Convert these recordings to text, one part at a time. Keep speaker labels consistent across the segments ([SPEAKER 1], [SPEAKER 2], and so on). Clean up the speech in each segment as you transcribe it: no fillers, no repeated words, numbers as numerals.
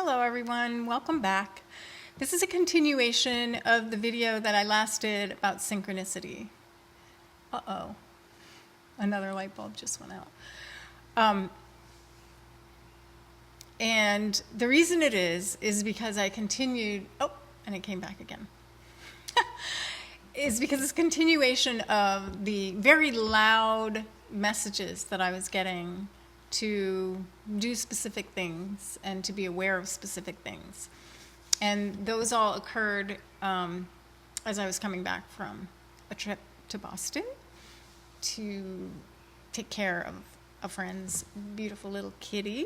[SPEAKER 1] Hello everyone, welcome back. This is a continuation of the video that I last did about synchronicity. Uh-oh, another light bulb just went out. And the reason it is because I continued, and it came back again. Is because it's a continuation of the very loud messages that I was getting to do specific things and to be aware of specific things. And those all occurred as I was coming back from a trip to Boston to take care of a friend's beautiful little kitty.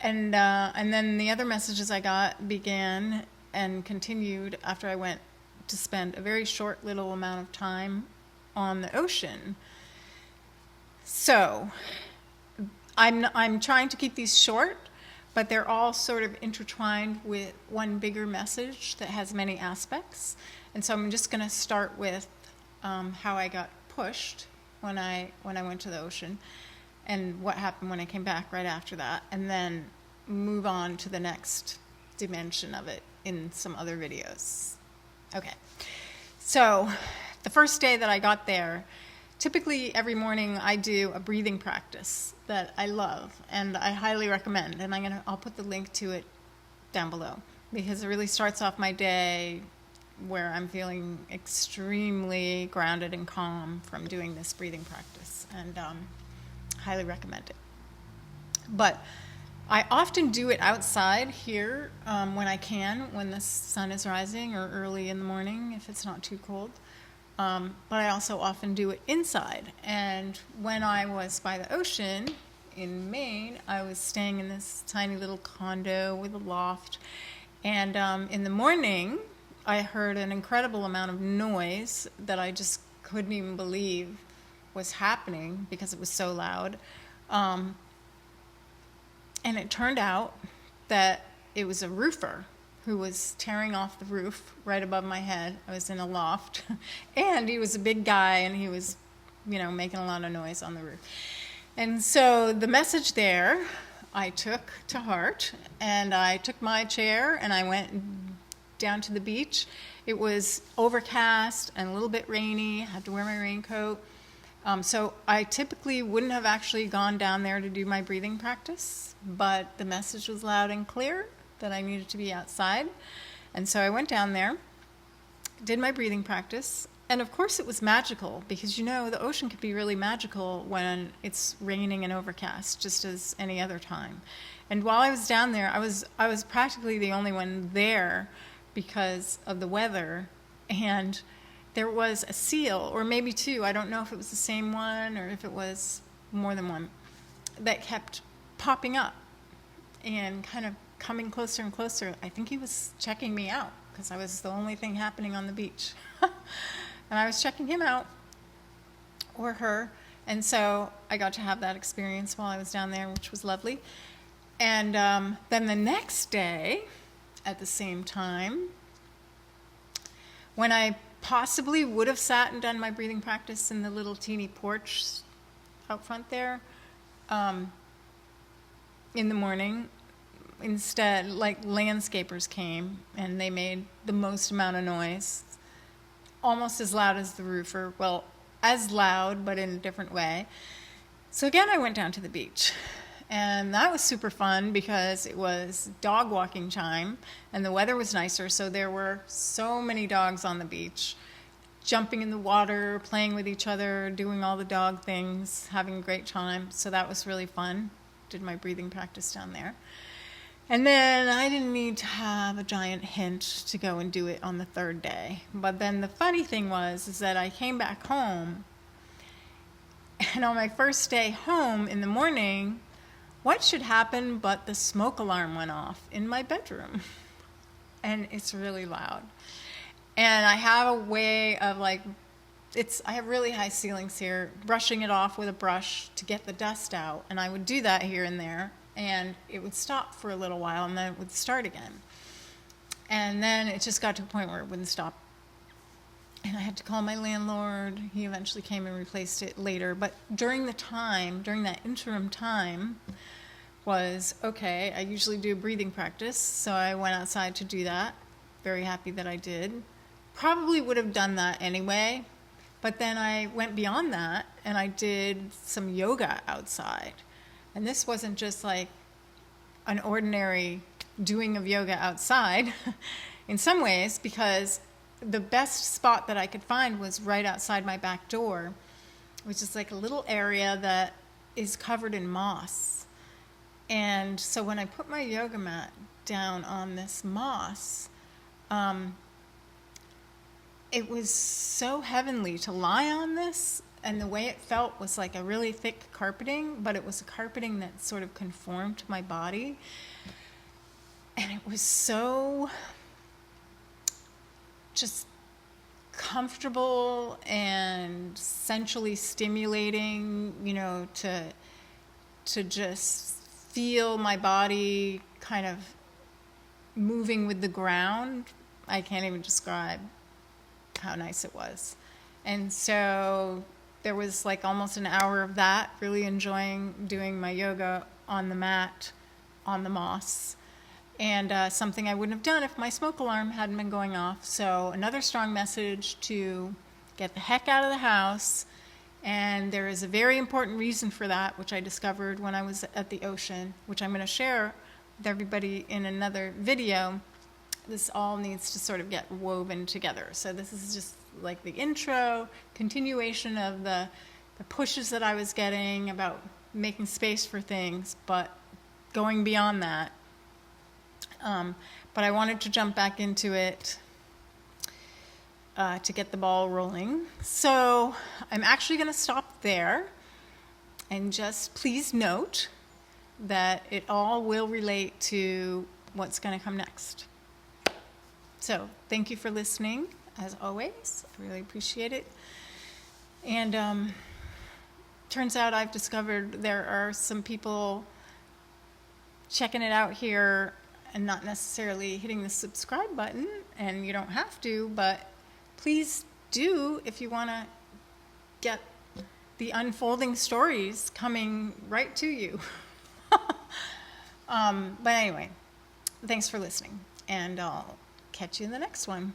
[SPEAKER 1] And then the other messages I got began and continued after I went to spend a very short little amount of time on the ocean. So I'm trying to keep these short, but they're all sort of intertwined with one bigger message that has many aspects. And so I'm just going to start with how I got pushed when I went to the ocean and what happened when I came back right after that, and then move on to the next dimension of it in some other videos. Okay, so the first day that I got there, typically every morning I do a breathing practice that I love and I highly recommend, and I'll put the link to it down below because it really starts off my day where I'm feeling extremely grounded and calm from doing this breathing practice, and highly recommend it. But I often do it outside here when I can, when the sun is rising or early in the morning if it's not too cold. But I also often do it inside. And when I was by the ocean in Maine, I was staying in this tiny little condo with a loft. And in the morning, I heard an incredible amount of noise that I just couldn't even believe was happening because it was so loud. And it turned out that it was a roofer who was tearing off the roof right above my head. I was in a loft, and he was a big guy, and he was, making a lot of noise on the roof. And so the message there I took to heart, and I took my chair, and I went down to the beach. It was overcast and a little bit rainy. I had to wear my raincoat. So I typically wouldn't have actually gone down there to do my breathing practice, but the message was loud and clear that I needed to be outside. And so I went down there, did my breathing practice, and of course it was magical because the ocean can be really magical when it's raining and overcast, just as any other time. And while I was down there, I was practically the only one there because of the weather, and there was a seal, or maybe two, I don't know if it was the same one or if it was more than one, that kept popping up and kind of coming closer and closer. I think he was checking me out because I was the only thing happening on the beach. And I was checking him out, or her, and so I got to have that experience while I was down there, which was lovely. And then the next day, at the same time, when I possibly would have sat and done my breathing practice in the little teeny porch out front there in the morning. Instead, landscapers came and they made the most amount of noise, almost as loud as the roofer. Well, as loud, but in a different way. So again, I went down to the beach. And that was super fun because it was dog walking time and the weather was nicer, so there were so many dogs on the beach, jumping in the water, playing with each other, doing all the dog things, having a great time. So that was really fun. Did my breathing practice down there. And then I didn't need to have a giant hint to go and do it on the third day. But then the funny thing is that I came back home, and on my first day home in the morning, what should happen but the smoke alarm went off in my bedroom. And it's really loud. And I have a way of I have really high ceilings here, brushing it off with a brush to get the dust out. And I would do that here and there. And it would stop for a little while and then it would start again. And then it just got to a point where it wouldn't stop. And I had to call my landlord. He eventually came and replaced it later. But during that interim time, was, okay, I usually do a breathing practice, so I went outside to do that. Very happy that I did. Probably would have done that anyway, but then I went beyond that and I did some yoga outside. And this wasn't just like an ordinary doing of yoga outside in some ways, because the best spot that I could find was right outside my back door, which is like a little area that is covered in moss. And so when I put my yoga mat down on this moss, it was so heavenly to lie on this, and the way it felt was like a really thick carpeting, but it was a carpeting that sort of conformed to my body. And it was so just comfortable and sensually stimulating, to just feel my body kind of moving with the ground. I can't even describe how nice it was. And so there was like almost an hour of that, really enjoying doing my yoga on the mat, on the moss, and something I wouldn't have done if my smoke alarm hadn't been going off. So another strong message to get the heck out of the house. And there is a very important reason for that, which I discovered when I was at the ocean, which I'm going to share with everybody in another video. This all needs to sort of get woven together. So this is just like the intro, continuation of the pushes that I was getting about making space for things, but going beyond that. But I wanted to jump back into it to get the ball rolling. So I'm actually going to stop there, and just please note that it all will relate to what's going to come next. So thank you for listening, as always. I really appreciate it. And turns out I've discovered there are some people checking it out here and not necessarily hitting the subscribe button, and you don't have to, but please do if you want to get the unfolding stories coming right to you. But anyway, thanks for listening, and I'll catch you in the next one.